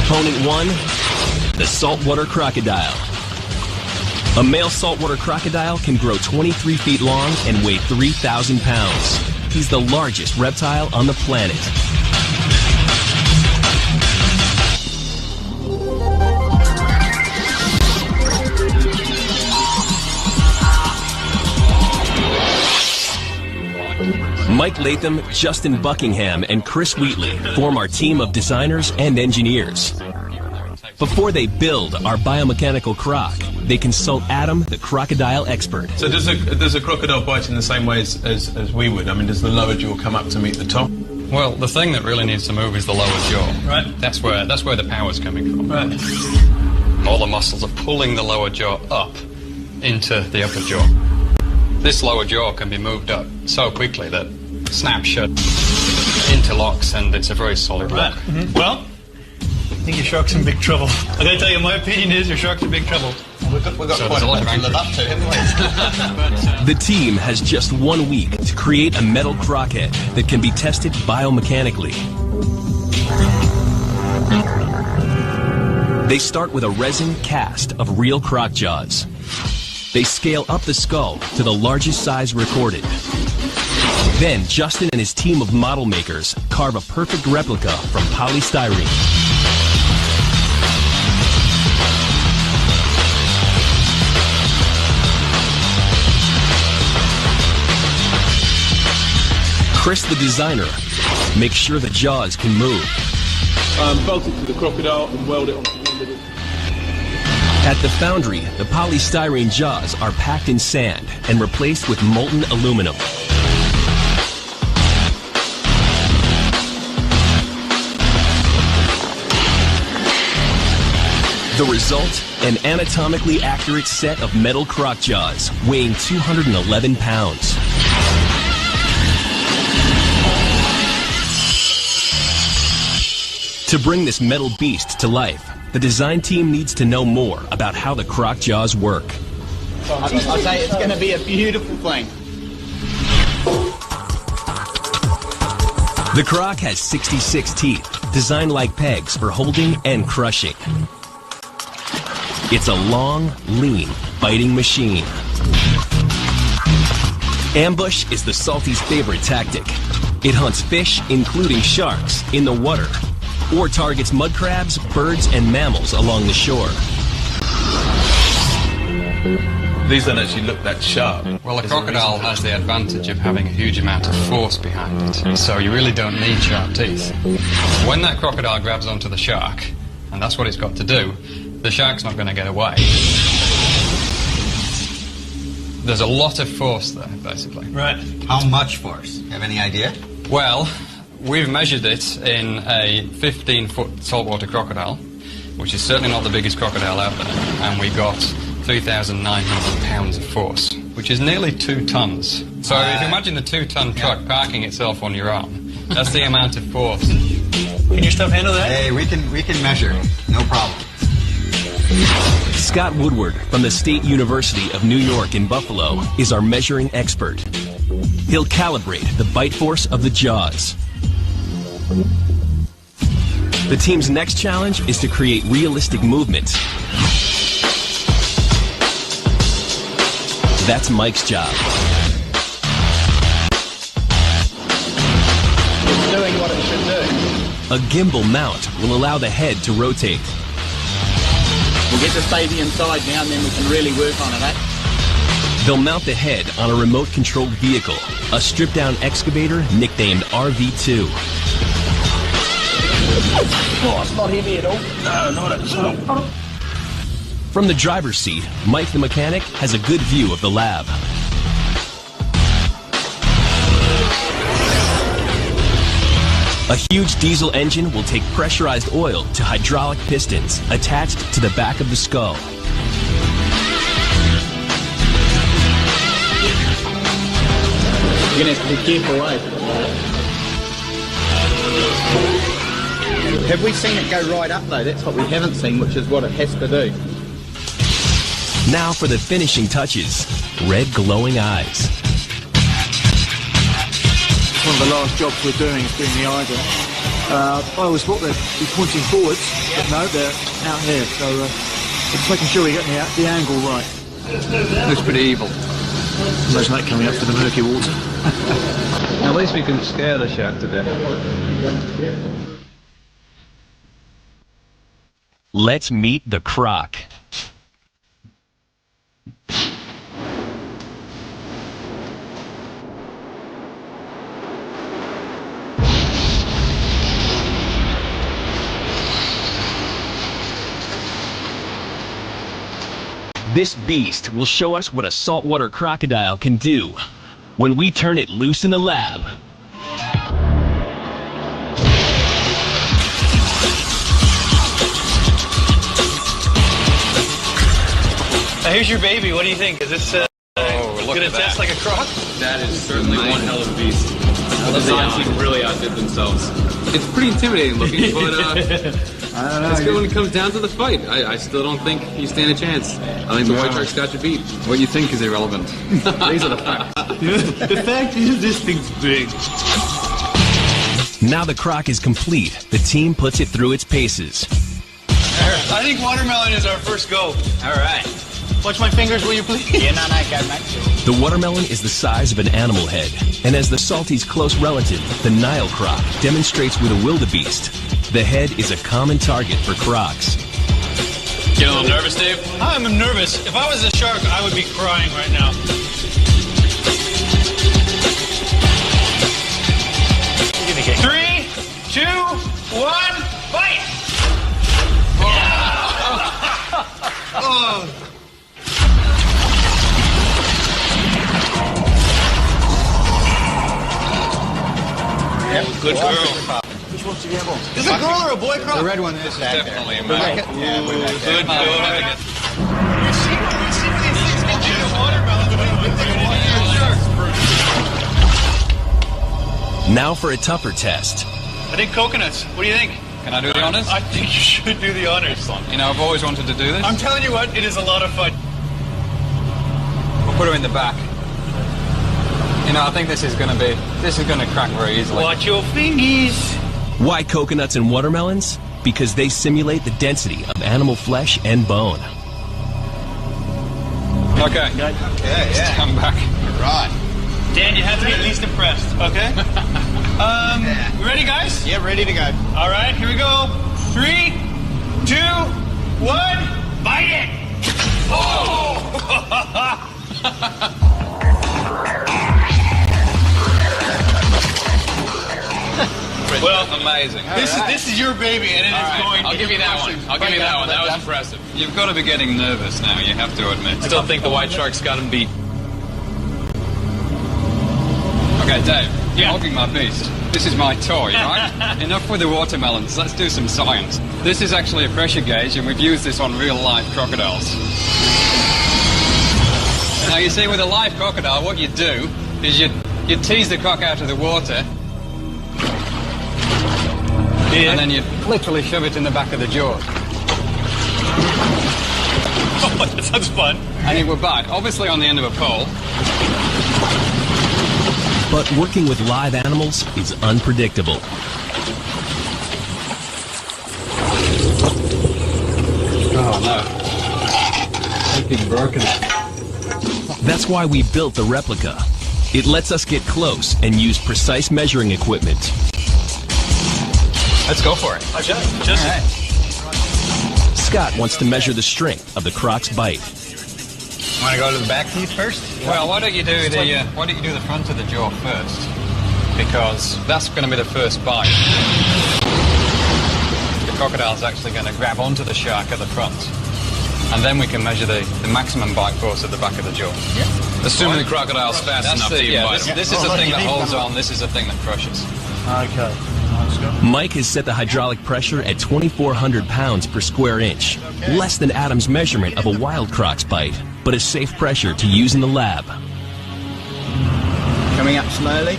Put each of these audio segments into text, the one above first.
Opponent 1, the saltwater crocodile. A male saltwater crocodile can grow 23 feet long and weigh 3,000 pounds. He's the largest reptile on the planet. Mike Latham, Justin Buckingham, and Chris Wheatley form our team of designers and engineers. Before they build our biomechanical croc, they consult Adam, the crocodile expert. So does a crocodile bite in the same way as we would? I mean, does the lower jaw come up to meet the top? Well, the thing that really needs to move is the lower jaw. Right. That's where the power's coming from. Right. All the muscles are pulling the lower jaw up into the upper jaw. This lower jaw can be moved up so quickly that it snaps shut, interlocks, and it's a very solid lock. Mm-hmm. Well, I think your shark's in big trouble. I gotta tell you, my opinion is your shark's in big trouble. We've got quite a lot to live up to, haven't we? The team has just 1 week to create a metal crockhead that can be tested biomechanically. They start with a resin cast of real croc jaws. They scale up the skull to the largest size recorded. Then Justin and his team of model makers carve a perfect replica from polystyrene. Chris, the designer, makes sure the jaws can move. Bolt it to the crocodile and weld it onto the end of it. At the foundry, the polystyrene jaws are packed in sand and replaced with molten aluminum. The result, an anatomically accurate set of metal croc jaws weighing 211 pounds. To bring this metal beast to life, the design team needs to know more about how the croc jaws work. I'll say it's going to be a beautiful thing. The croc has 66 teeth, designed like pegs for holding and crushing. It's a long, lean, biting machine. Ambush is the Salty's favorite tactic. It hunts fish, including sharks, in the water, or targets mud crabs, birds, and mammals along the shore. These don't actually look that sharp. Well, a crocodile has the advantage of having a huge amount of force behind it, so you really don't need sharp teeth. When that crocodile grabs onto the shark, and that's what it's got to do, the shark's not going to get away. There's a lot of force there, basically. Right. How much force? You have any idea? Well, we've measured it in a 15-foot saltwater crocodile, which is certainly not the biggest crocodile out there, and we got 3,900 pounds of force, which is nearly 2 tons. So if you imagine the 2-ton truck parking itself on your arm, that's the amount of force. Can your stuff handle that? Hey, we can measure, no problem. Scott Woodward from the State University of New York in Buffalo is our measuring expert. He'll calibrate the bite force of the jaws. The team's next challenge is to create realistic movement. That's Mike's job. It's doing what it should do. A gimbal mount will allow the head to rotate. We'll get this baby inside now and then we can really work on it, eh? They'll mount the head on a remote-controlled vehicle, a stripped-down excavator nicknamed RV2. Oh, it's not heavy at all. No, not at all. From the driver's seat, Mike the mechanic has a good view of the lab. A huge diesel engine will take pressurized oil to hydraulic pistons attached to the back of the skull. You're going to have to be careful, eh? Have we seen it go right up, though? That's what we haven't seen, which is what it has to do. Now for the finishing touches. Red glowing eyes. one of the last jobs we're doing is doing the eider. I always thought they'd be pointing forwards, but no, they're out here. So just making sure we're getting the angle right. Looks pretty evil. Imagine that coming up to the murky water. At least we can scare the shark to death. Let's meet the croc. This beast will show us what a saltwater crocodile can do when we turn it loose in the lab. Now here's your baby. What do you think? Is this gonna test like a croc? That is certainly one hell of a beast. The signs really outdid themselves. It's pretty intimidating looking, but I don't know. let's go when it comes down to the fight. I still don't think you stand a chance. I think the white shark's got you beat. What you think is irrelevant. These are the facts. The fact is, this thing's big. Now the croc is complete. The team puts it through its paces. I think watermelon is our first go. All right. Watch my fingers, will you please? Yeah, no, go, mate. The watermelon is the size of an animal head, and as the salty's close relative, the Nile croc, demonstrates with a wildebeest, the head is a common target for crocs. Get a little nervous, Dave? I'm nervous. If I was a shark, I would be crying right now. Give me a 3, 2, 1, fight! Oh. Good girl. Which one's the gamble? Is it a girl or a boy croc? The red one is back Definitely a there. male. Yeah, we're back there. Good girl. You see what these things can do to watermelon when you Now for a tougher test. I think coconuts. What do you think? Can I do the honors? I think you should do the honors. You know, I've always wanted to do this. I'm telling you what, it is a lot of fun. We'll put her in the back. You know, I think this is going to crack very easily. Watch your fingies. Why coconuts and watermelons? Because they simulate the density of animal flesh and bone. Okay. Come back. Right. Dan, you have to be at least impressed, okay? You ready, guys? Yeah, ready to go. All right, here we go. 3, 2, 1, bite it! Oh! Well, amazing. This is your baby, and it is going. I'll give you that one. I'll give you that one. That was impressive. You've got to be getting nervous now, you have to admit. Still think the white shark's got him beat. Okay, Dave, you're hogging my beast. This is my toy, right? Enough with the watermelons. Let's do some science. This is actually a pressure gauge, and we've used this on real-life crocodiles. Now, you see, with a live crocodile, what you do is you tease the croc out of the water, and then you literally shove it in the back of the jaw. Oh, that sounds fun. And it will bite, obviously on the end of a pole. But working with live animals is unpredictable. Oh no. Freaking broken it. That's why we built the replica. It lets us get close and use precise measuring equipment. Let's go for it. Just All right. Scott wants to measure the strength of the croc's bite. want to go to the back teeth first? Well, why don't you do the front of the jaw first? Because that's going to be the first bite. The crocodile's actually going to grab onto the shark at the front. And then we can measure the maximum bite force at the back of the jaw. Yeah. Assuming the crocodile's fast enough to even bite him. This is the thing that holds on, this is the thing that crushes. Okay. Mike has set the hydraulic pressure at 2,400 pounds per square inch. Less than Adam's measurement of a wild croc's bite, but a safe pressure to use in the lab. Coming up slowly.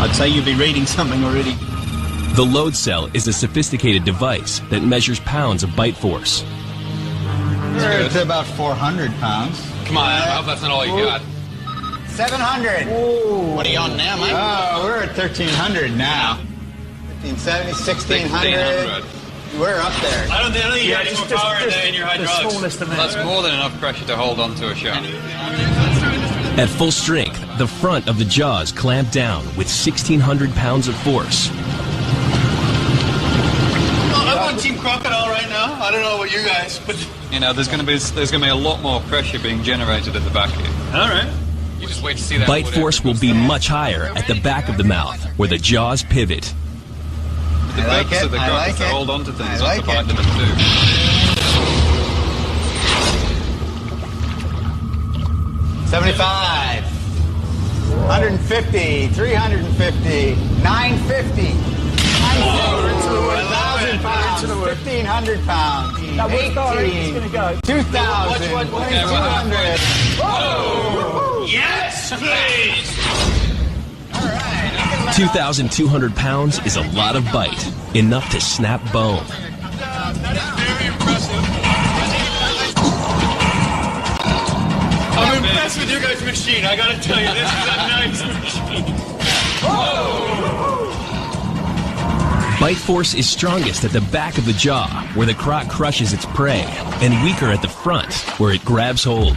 I'd say you'd be reading something already. The load cell is a sophisticated device that measures pounds of bite force. We're to about 400 pounds. Come on, Adam, I hope that's not all you got. 700. What are you on now, mate? Oh, we're at 1,300 now. 1,570, 1,600. We're up there. I don't think you got any more power in your hydraulics. That's more than enough pressure to hold on to a shark. At full strength, the front of the jaws clamp down with 1,600 pounds of force. I'm on Team Crocodile right now. I don't know about you guys, but You know, there's going to be a lot more pressure being generated at the back here. all right. You just wait to see that. Bite force will be much higher at the back of the mouth, where the jaws pivot. The I like purpose it, of the I gut like is to it. hold on to things, I not like to bite it. them in two. 75. 150. 350. 950. 1,000 pounds. 1,500 pounds. 18. 2,000. 2,200. Yes, please. 2,200 pounds is a lot of bite, enough to snap bone. That is very impressive. I'm impressed with your guys' machine. I gotta tell you, this is a nice machine. Bite force is strongest at the back of the jaw, where the croc crushes its prey, and weaker at the front, where it grabs hold.